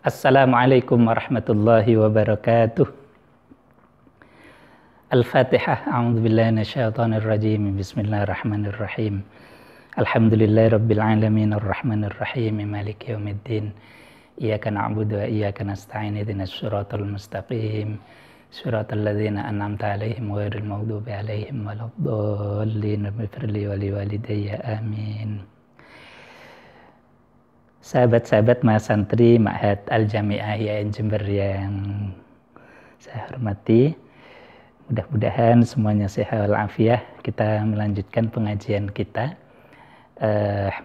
Assalamualaikum warahmatullahi wabarakatuh. Al-Fatihah. A'udzubillahi minasyaitonir rajim. Bismillahirrahmanirrahim. Alhamdulillahirabbil alamin arrahmanir rahim maliki yaumiddin. Iyyaka na'budu wa iyyaka nasta'in ihdinas siratal mustaqim. Siratal ladzina an'amta 'alaihim ghairil maghdubi 'alaihim waladdallin. Ighfirli wa liwalidayya. Amin. Sahabat-sahabat Mahasantri Ma'had Al-Jami'ah IAIN Jember yang saya hormati, mudah-mudahan semuanya sehat walafiat. Kita melanjutkan pengajian kita,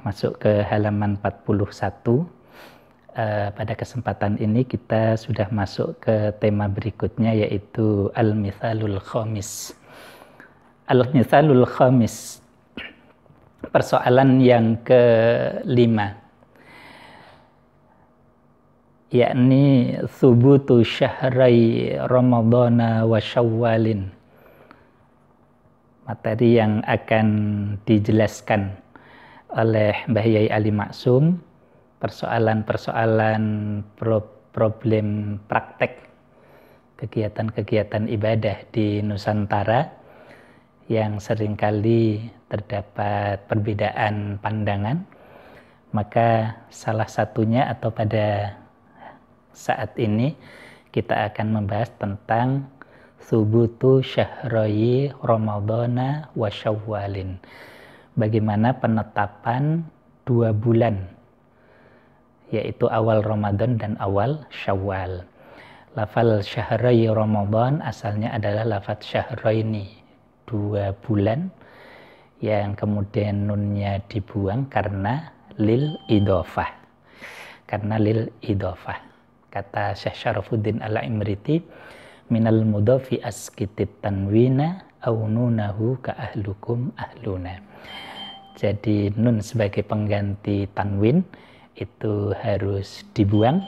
masuk ke halaman 41. Pada kesempatan ini kita sudah masuk ke tema berikutnya, yaitu Al-Mithalul Khamis. Al-Mithalul Khamis, persoalan yang kelima, yakni thubutu syahrai Ramadhana wa Syawwalin. Materi yang akan dijelaskan oleh Mbah Yai Ali Maksum, persoalan-persoalan problem praktek kegiatan-kegiatan ibadah di Nusantara yang seringkali terdapat perbedaan pandangan. Maka salah satunya atau pada saat ini kita akan membahas tentang thubutu syahrai Ramadhana wa Syawwalin. Bagaimana penetapan 2 bulan, yaitu awal Ramadan dan awal Syawal. Lafal syahrai Ramadhan asalnya adalah lafaz syahraini, 2 bulan, yang kemudian nunnya dibuang karena lil idhofah. Kata Syekh Syarafuddin Al-Imriti, minal mudhafi askitit tanwina au nunahu ka ahlukum ahluna. Jadi nun sebagai pengganti tanwin itu harus dibuang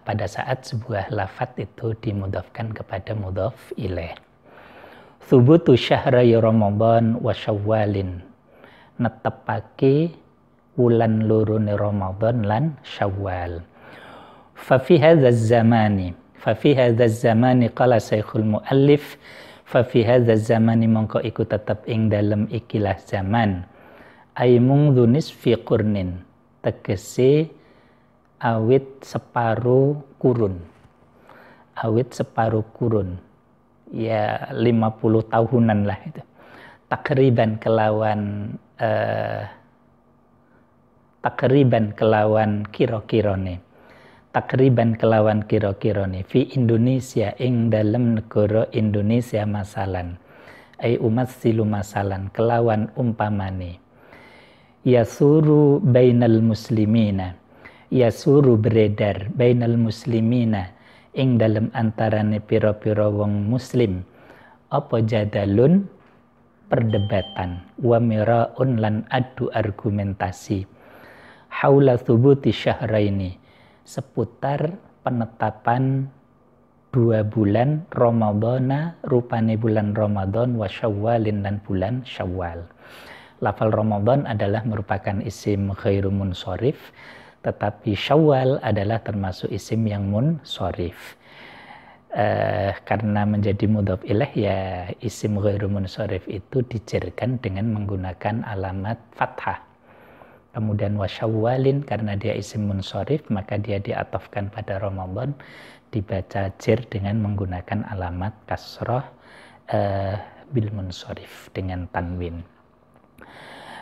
pada saat sebuah lafaz itu dimudhafkan kepada mudhaf ilaih. Thubutu syahrai Ramadhan wa Syawwalin, netepake wulan lorone Ramadan lan Syawal. Fa fi hadzal zamani qala Syekhul Muallif, fa fi hadzal zamani mongko iku tetep ing dalem ikilah zaman, ai mungdhu nisfi qurnin, tegese awit separuh kurun, ya 50 tahunan lah itu, takriban kelawan kira-kirane fi Indonesia ing dalem negara Indonesia masalan, ai umatsilu masalan kelawan umpamane, yasuru bainal muslimina, yasuru beredar bainal muslimina ing dalem antarane pira-pira wong muslim, apa jadalun perdebatan, wa miraun lan adu argumentasi, haula thubuti syahraini, seputar penetapan 2 bulan Ramadhana, rupane bulan Ramadan, wa Syawwalin dan bulan Syawal. Lafal Ramadan adalah merupakan isim ghairu munsharif, tetapi Syawal adalah termasuk isim yang munsharif. Karena menjadi mudhaf ilaih, ya isim ghairu munsharif itu dijarkan dengan menggunakan alamat fathah. Kemudian wa Syawwalin, karena dia isim munsharif maka dia diatofkan pada Ramadan, dibaca jar dengan menggunakan alamat kasrah bil munsharif dengan tanwin.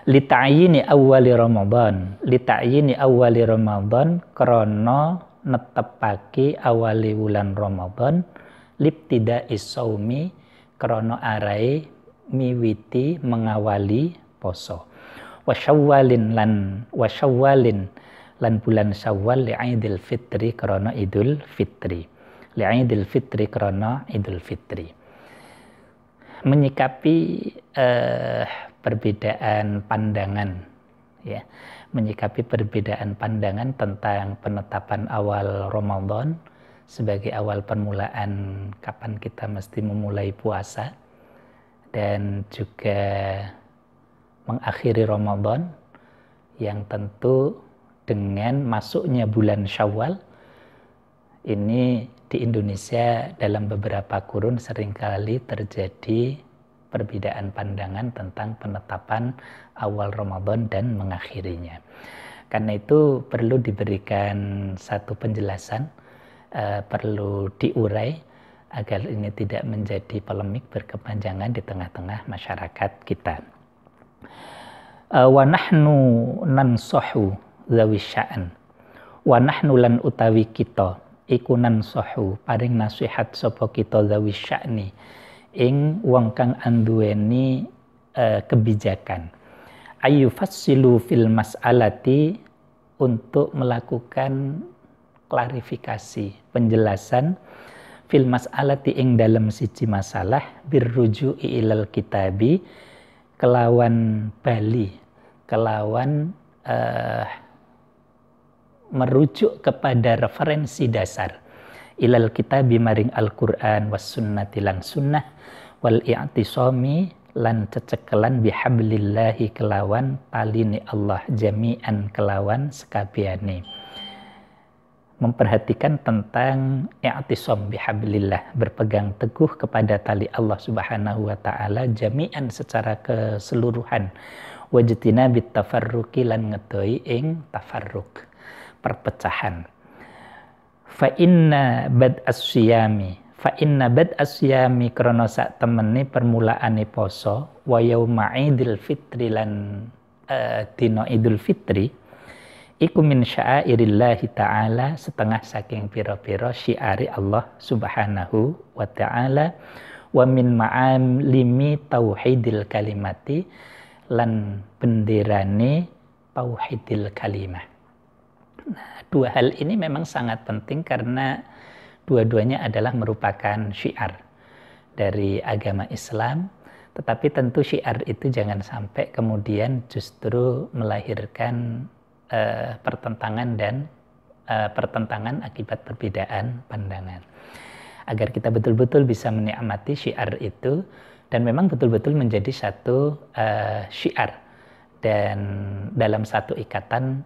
Li ta'yini awwali Ramadan, krana netepake awali wulan Ramadan, libtida is-shaumi, krana arahe miwiti mengawali poso, wa Syawwalin lan bulan Syawal li'idil fitri, krana idul fitri, menyikapi perbedaan pandangan, ya, menyikapi perbedaan pandangan tentang penetapan awal Ramadan sebagai awal permulaan kapan kita mesti memulai puasa, dan juga mengakhiri Ramadan, yang tentu dengan masuknya bulan Syawal, ini di Indonesia dalam beberapa kurun seringkali terjadi perbedaan pandangan tentang penetapan awal Ramadan dan mengakhirinya. Karena itu perlu diberikan satu penjelasan, perlu diurai agar ini tidak menjadi polemik berkepanjangan di tengah-tengah masyarakat kita. Wa nahnu nansahu zawi sya'an. Wa nahnu lan utawi kita iku nansahu paring nasihat sapa kita zawi sya'ni ing wong kang anduweni kebijakan. Ayu fassilu fil mas'alati, untuk melakukan klarifikasi, penjelasan fil mas'alati ing dalam siji masalah birruju'i ilal kitabi, kelawan bali, kelawan merujuk kepada referensi dasar ilal kitabi maring Al-Qur'an was sunnati lan sunnah wal i'tisami lan cecekelan bihablillahi kelawan talini Allah jami'an kelawan sekabiane. Memperhatikan tentang i'tisam bihablillah, berpegang teguh kepada tali Allah Subhanahu wa taala jami'an secara keseluruhan. Wajtina bit tafarruqi lan ngedoi ing tafarruq, perpecahan. Fa inna bad asyami krono sak temene permulaane poso wa yauma idul fitri lan dina idul fitri iku min sya'airillahi ta'ala, setengah saking pira-pira syiari Allah Subhanahu wa ta'ala, wa min ma'alimi tauhidil kalimati lan benderane tauhidil kalimah. Nah, dua hal ini memang sangat penting karena dua-duanya adalah merupakan syiar dari agama Islam, tetapi tentu syiar itu jangan sampai kemudian justru melahirkan pertentangan dan pertentangan akibat perbedaan pandangan. Agar kita betul-betul bisa menikmati syiar itu dan memang betul-betul menjadi satu syiar dan dalam satu ikatan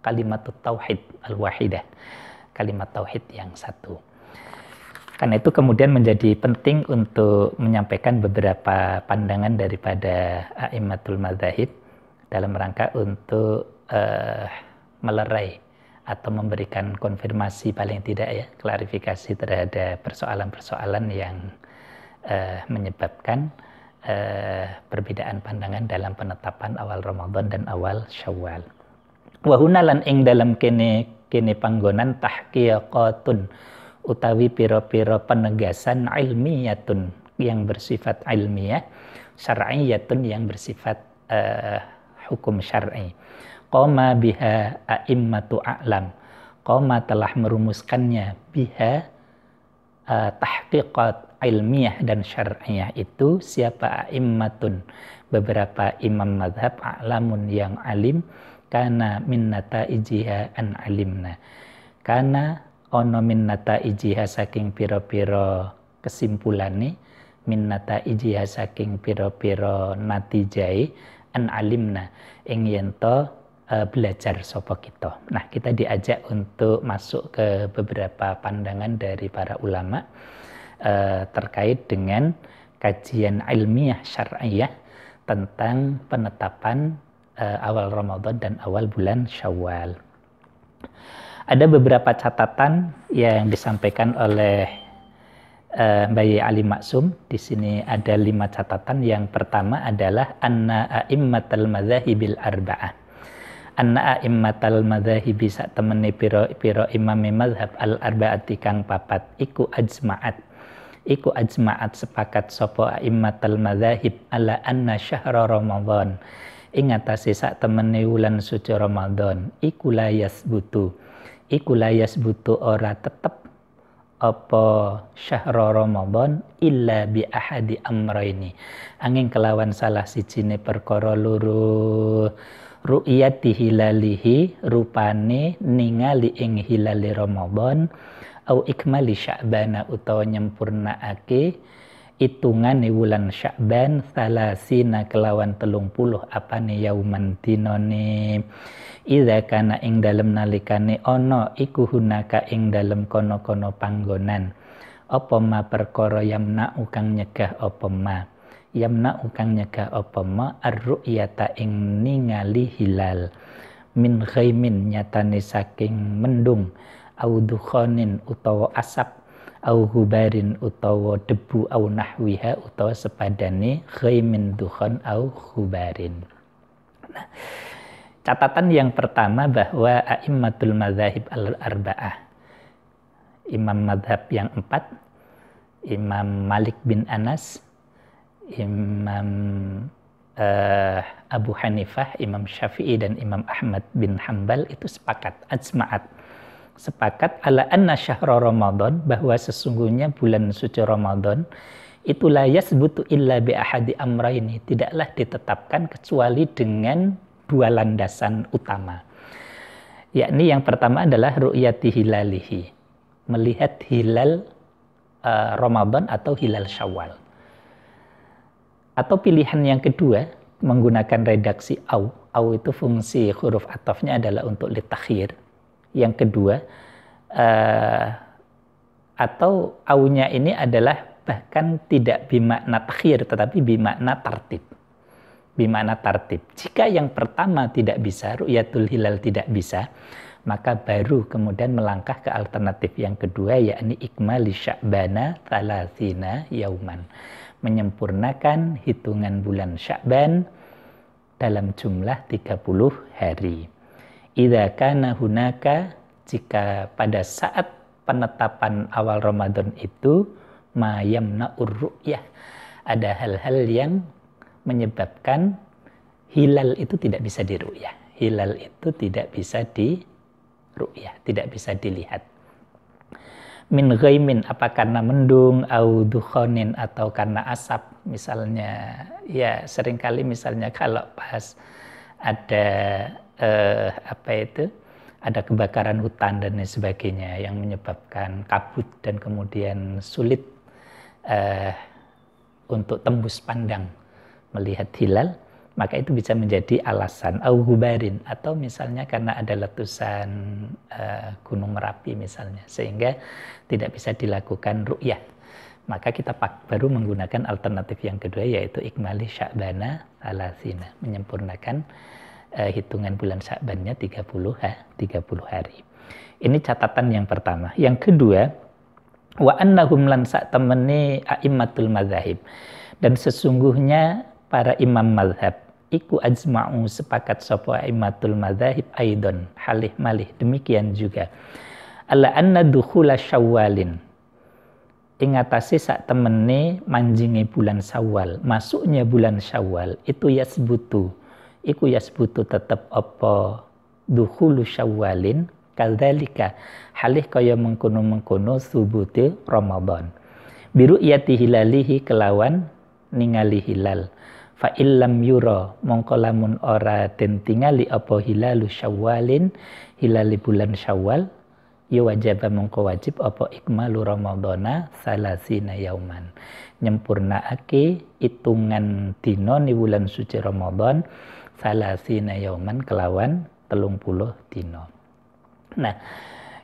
kalimat tauhid al-wahidah, kalimat tauhid yang satu. Karena itu kemudian menjadi penting untuk menyampaikan beberapa pandangan daripada a'immatul madzhab dalam rangka untuk melerai atau memberikan konfirmasi paling tidak ya, klarifikasi terhadap persoalan-persoalan yang menyebabkan perbedaan pandangan dalam penetapan awal Ramadan dan awal Syawal. Wa huna lan ing dalam kene panggonan tahqiqatun utawi pira-pira penegasan ilmiyatun yang bersifat ilmiah, syar'iyatun yang bersifat hukum syar'i. Qoma biha a'immatu a'lam. Qoma telah merumuskannya biha tahqiqat ilmiah dan syar'iyah itu siapa a'immatun, beberapa imam mazhab a'lamun yang alim, kana min nataijiha an alimna, kana ono min nataijiha saking pira-pira kesimpulane, min nataijiha saking pira-pira natijai an alimna ing yen to belajar sapa kita. Nah, kita diajak untuk masuk ke beberapa pandangan dari para ulama terkait dengan kajian ilmiah syar'iyah tentang penetapan awal Ramadan dan awal bulan Syawal. Ada beberapa catatan yang disampaikan oleh Bayi Ali Maksum. Di sini ada 5 catatan. Yang pertama adalah anna a'immatal madzahibil arba'ah. Anna a'immatal madzahibi sak temene pira imam mazhab al arba'ati kang papat iku ajma'at. Iku ajma'at sepakat sapa a'immatal madzahib ala anna syahra Ramadan. Ing atase sak temene wulan suci Ramadan iku la yasbutu ora tetep apa syahra Ramadan illa bi ahadi amraini, angin kelawan salah sijine perkara loro, ru'yati hilalihi, rupane ningali ing hilali Ramadan, au ikmali sya'bana utawa nyempurnaake itungane wulan Sya'ban salasina kelawan 30 apane yauman dinone idza kana ing dalem nalikane ana iku hunaka ing dalem kono-kono panggonan apa ma perkara yamna kang nyegah apa ma yamna kang nyegah apa ma ar-ru'yata ing ningali hilal min ghaimin nyatane saking mendung au dukhanin utawa asap au gubarin utawa debu au nahwiha utawa sepadane ghaimin dukhan au gubarin. Nah, catatan yang pertama bahwa a'immatul madzhab al-arba'ah, imam madhab yang 4, Imam Malik bin Anas, Imam Abu Hanifah, Imam Syafi'i dan Imam Ahmad bin Hanbal itu sepakat, sepakat ala anna syahra Ramadan, bahwa sesungguhnya bulan suci Ramadan itu la yasbutu illa bi ahadi amraini, tidaklah ditetapkan kecuali dengan 2 landasan utama. Yakni yang pertama adalah ru'yati hilalihi, melihat hilal Ramadan atau hilal Syawal. Atau pilihan yang kedua menggunakan redaksi au itu fungsi huruf atofnya adalah untuk litakhir. Yang kedua, atau aunya ini adalah bahkan tidak bimakna takhir, tetapi bimakna tartib. Bimakna tartib. Jika yang pertama tidak bisa, ru'yatul hilal tidak bisa, maka baru kemudian melangkah ke alternatif yang kedua, yakni ikmali sya'bana thalathina yauman. Menyempurnakan hitungan bulan Sya'ban dalam jumlah 30 hari. Idza kana hunaka, jika pada saat penetapan awal Ramadan itu ma yamna'ur ru'yah, ada hal-hal yang menyebabkan hilal itu tidak bisa diru'yah. Hilal itu tidak bisa diru'yah, tidak bisa dilihat. Min ghaimin, apa karena mendung, au dukhanin, atau karena asap. Misalnya, ya seringkali misalnya kalau pas ada ada kebakaran hutan dan lain sebagainya yang menyebabkan kabut dan kemudian sulit untuk tembus pandang melihat hilal, maka itu bisa menjadi alasan. Au gubarin, atau misalnya karena ada letusan Gunung Merapi misalnya, sehingga tidak bisa dilakukan ru'yah, maka kita baru menggunakan alternatif yang kedua, yaitu ikmali sya'bana thalathina, menyempurnakan hitungan bulan Sya'bannya 30 hari. Ini catatan yang pertama. Yang kedua, wa annahum lan sa'tamani a'immatul madzhab, dan sesungguhnya para imam mazhab iku ajma'u, sepakat sapa a'immatul madzhab aidon, halih malih demikian juga, ala anna dukhula syawalin, ing atase sak temene manjinge bulan Syawal, masuknya bulan Syawal itu yasbutu, iku yasbutu tetep apa dukhulu syawalin kadzalika, halih kaya mengkono-mengkono subuti Ramadan, biru yati hilalihi, kelawan ningali hilal, fa illam yura, mongko lamun ora den tingali apa hilalu syawalin, hilali bulan Syawal, ya wajib mongko wajib apa ikmalu Ramadana salasina yauman, nyempurnaake hitungan dina ni bulan suci Ramadan salasina yauman kelawan 30 dina. Nah,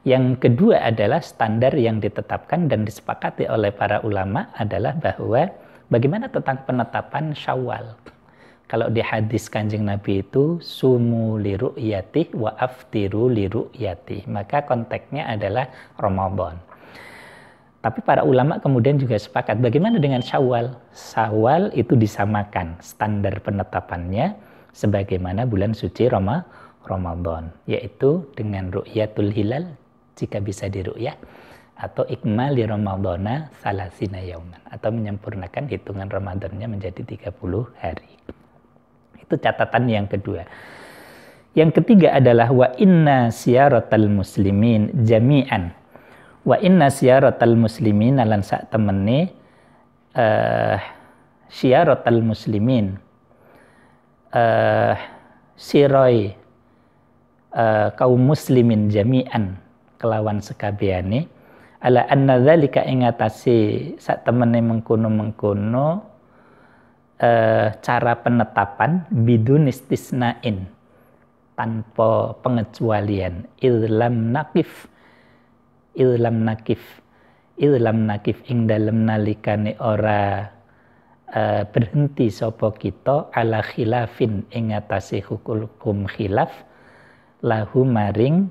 yang kedua adalah standar yang ditetapkan dan disepakati oleh para ulama adalah bahwa bagaimana tentang penetapan Syawal. Kalau di hadis Kanjeng Nabi itu sumu li ru'yatih wa aftiru li ru'yatih, maka konteksnya adalah Ramadan. Tapi para ulama kemudian juga sepakat bagaimana dengan Syawal. Syawal itu disamakan standar penetapannya sebagaimana bulan suci Ramadan, yaitu dengan ru'yatul hilal jika bisa diru'yah, atau ikmali Ramadana salasina yauman, atau menyempurnakan hitungan Ramadannya menjadi 30 hari. Itu catatan yang kedua. Yang ketiga adalah wa inna siyaratal muslimin jami'an. Wa inna siyaratal muslimin lan sak temene siyaratal muslimin, siroi kaum muslimin jami'an kelawan sekabehane, ala anna dzalika ing atase sak temene mengkono-mengkono cara penetapan bidun istisnain tanpa pengecualian illam nakif ing dalem nalikane ora berhenti sapa kita ala khilafin ing atase hukum khilaf lahu maring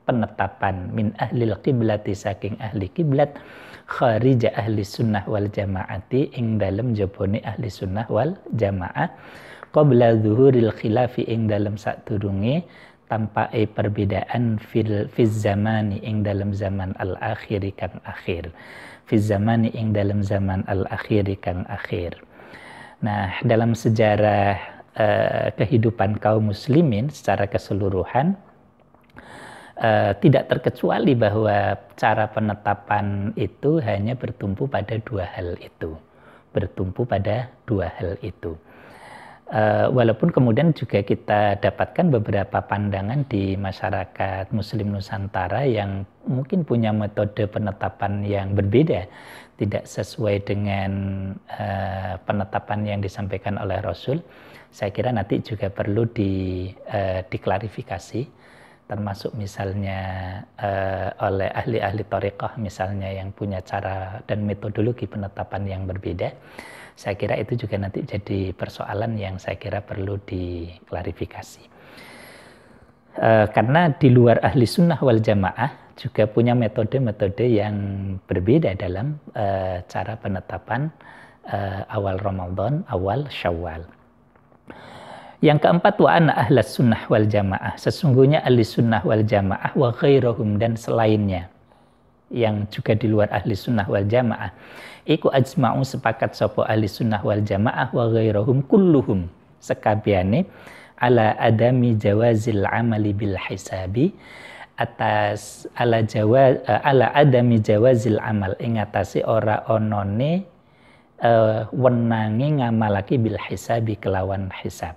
penetapan min ahlil qiblati saking ahli kiblat kharija ahli sunnah wal jamaati ing dalem jabone ahli sunnah wal jamaah qabla zuhuril khilafi ing dalem sadurunge tampake perbedaan fil zamani ing dalem zaman al akhir kang akhir fiz zamani ing dalem zaman al akhir kang akhir. Nah, dalam sejarah kehidupan kaum muslimin secara keseluruhan tidak terkecuali bahwa cara penetapan itu hanya bertumpu pada dua hal itu. Walaupun kemudian juga kita dapatkan beberapa pandangan di masyarakat Muslim Nusantara yang mungkin punya metode penetapan yang berbeda, tidak sesuai dengan penetapan yang disampaikan oleh Rasul. Saya kira nanti juga perlu diklarifikasi, termasuk misalnya oleh ahli-ahli thariqah misalnya yang punya cara dan metodologi penetapan yang berbeda. Saya kira itu juga nanti jadi persoalan yang saya kira perlu diklarifikasi. Karena di luar ahli sunnah wal jamaah juga punya metode-metode yang berbeda dalam cara penetapan awal Ramadan, awal Syawal. Yang keempat, wa anna ahlas sunnah wal jamaah, sesungguhnya ahli sunnah wal jamaah wa ghairahum dan selainnya yang juga di luar ahli sunnah wal jamaah iku ajma'u sepakat sapa ahli sunnah wal jamaah wa ghairahum kulluhum sekabiane ala adami jawazil amali bil hisabi atas ala adami jawazil amal ing atase ora onone wenange ngamalake bil hisabi kelawan hisab.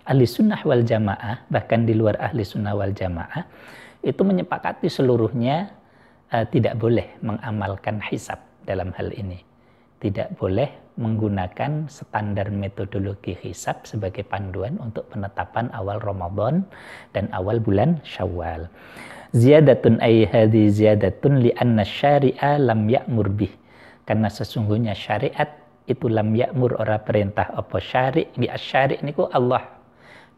Ahli sunnah wal jamaah, bahkan di luar ahli sunnah wal jamaah, itu menyepakati seluruhnya tidak boleh mengamalkan hisab dalam hal ini. Tidak boleh menggunakan standar metodologi hisab sebagai panduan untuk penetapan awal Ramadan dan awal bulan Syawal. Ziyadatun ay hadhi ziyadatun li anna syari'a lam ya'mur bih. Karena sesungguhnya syariat itu lam ya'mur ora perintah apa syari'. Di asyari' niku Allah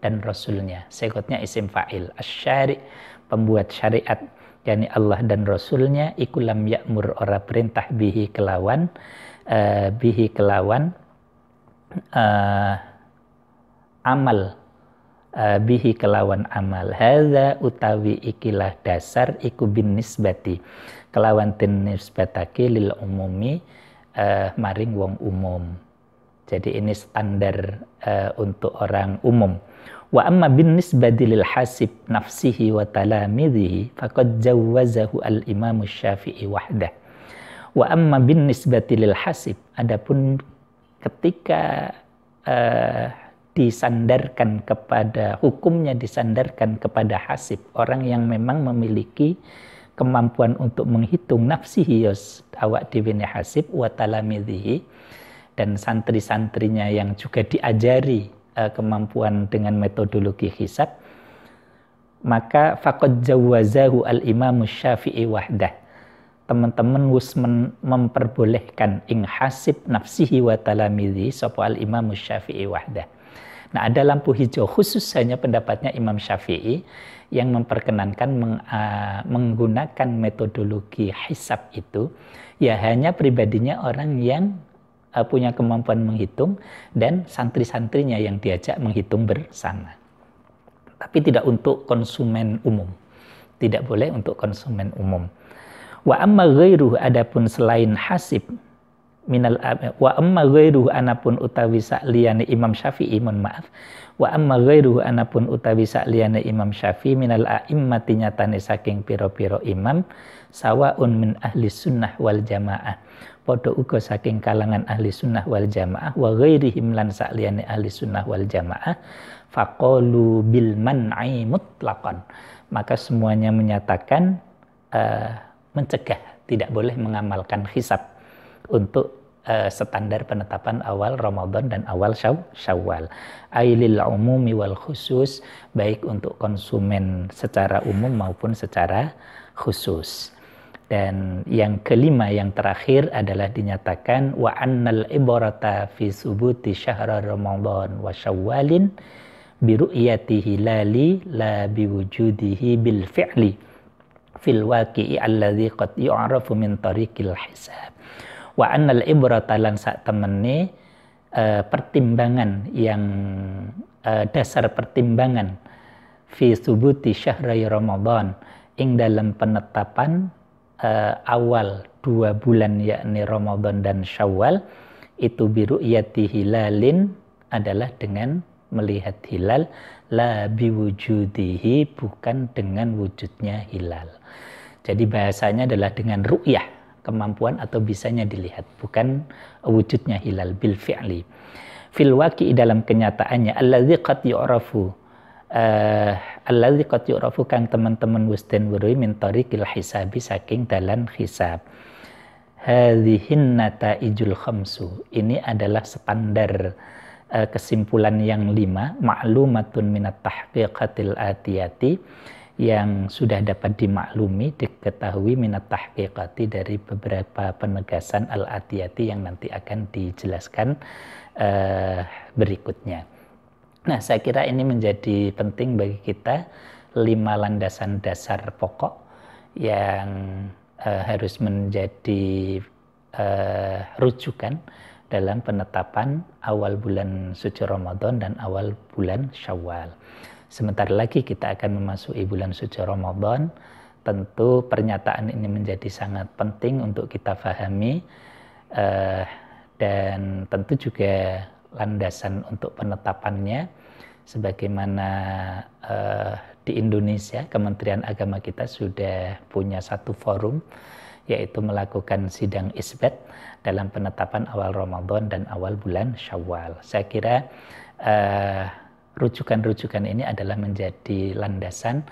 dan Rasulnya. Sekotnya isim fa'il. Asyari' pembuat syariat. Yani Allah dan Rasulnya iku lam ya'mur ora perintah bihi kelawan amal bihi kelawan amal. Hadza utawi ikilah dasar iku bin nisbati kelawan tin nisbatake lil umumi maring wong umum. Jadi ini standar untuk orang umum. Wa amma bin nisbati lil hasib nafsihi wa talamidhihi faqad jawwazahu al Imam Syafi'i wahdah. Wa amma bin nisbati lil hasib, adapun ketika disandarkan kepada hukumnya disandarkan kepada hasib, orang yang memang memiliki kemampuan untuk menghitung nafsihi awak dhewe hasib wa talamidhihi dan santri-santrinya yang juga diajari kemampuan dengan metodologi hisab, maka faqad jawazahu al-Imam Syafi'i wahdah. Teman-teman wis memperbolehkan ing hasib nafsihi wa talamidhi sapa al-Imam Syafi'i wahdah. Nah, ada lampu hijau khusus hanya pendapatnya Imam Syafi'i yang memperkenankan menggunakan metodologi hisab itu ya hanya pribadinya orang yang punya kemampuan menghitung dan santri-santrinya yang diajak menghitung bersama. Tapi tidak untuk konsumen umum. Tidak boleh untuk konsumen umum. Wa amma ghairuhu adapun selain hasib minal wa amma ghairuhu anapun utawi sakliyane Imam Syafi'i wa amma ghairuhu anapun utawi sakliyane Imam Syafi'i minal a'immati nyatane saking pira-pira imam sawaun min ahli sunnah wal jamaah padha uga saking kalangan ahli sunnah wal jamaah wa ghairihim lan sakliyane ahli sunnah wal jamaah faqalu bil man'i mutlaqan, maka semuanya menyatakan mencegah, tidak boleh mengamalkan hisab untuk standar penetapan awal Ramadan dan awal Syawal. Ailil umumi wal khusus, baik untuk konsumen secara umum maupun secara khusus. Dan yang kelima, yang terakhir adalah dinyatakan wa annal ibarata fi subuti syahra Ramadan wa Syawalin bi ru'yati hilali la bi wujudihi bil fi'li fil waqi'i alladzi qad yu'rafu min tariqil hisab. Wa annal ibrata lan sak temene pertimbangan yang dasar pertimbangan fi subuti syahri Ramadan ing dalam penetapan awal 2 bulan yakni Ramadan dan Syawal itu biru'yati hilalin adalah dengan melihat hilal, la biwujudihi, bukan dengan wujudnya hilal. Jadi bahasanya adalah dengan ru'yah, kemampuan atau bisanya dilihat, bukan wujudnya hilal, bil fi'li. Fil waqi'i, dalam kenyataannya, alladzi qad yu'rafu kang teman-teman wis den weruhi min tariqil hisabi, saking dalan hisab. Hadhihin nataijul khamsu, ini adalah standar kesimpulan yang 5, ma'lumatun minat tahqiqatil atiyati, yang sudah dapat dimaklumi, diketahui minat tahqiqati, dari beberapa penegasan al-atiyati yang nanti akan dijelaskan berikutnya. Nah, saya kira ini menjadi penting bagi kita, 5 landasan dasar pokok yang harus menjadi rujukan dalam penetapan awal bulan suci Ramadan dan awal bulan Syawal. Sebentar lagi kita akan memasuki bulan suci Ramadan. Tentu pernyataan ini menjadi sangat penting untuk kita pahami, dan tentu juga landasan untuk penetapannya, sebagaimana di Indonesia Kementerian Agama kita sudah punya satu forum, yaitu melakukan sidang isbat dalam penetapan awal Ramadan dan awal bulan Syawal. Saya kira rujukan-rujukan ini adalah menjadi landasan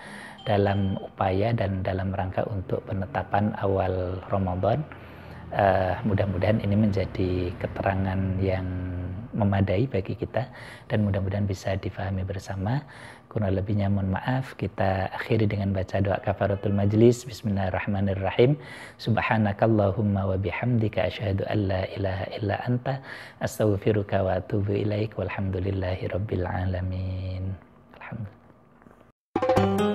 dalam upaya dan dalam rangka untuk penetapan awal Ramadan. Mudah-mudahan ini menjadi keterangan yang memadai bagi kita dan mudah-mudahan bisa difahami bersama. Kurang lebihnya mohon maaf. Kita akhiri dengan baca doa kafaratul majlis. Bismillahirrahmanirrahim. Subhanakallahumma wa bihamdika asyhadu an la ilaha illa anta astaghfiruka wa atubu ilaik. Walhamdulillahi rabbil alamin. Alhamdulillah.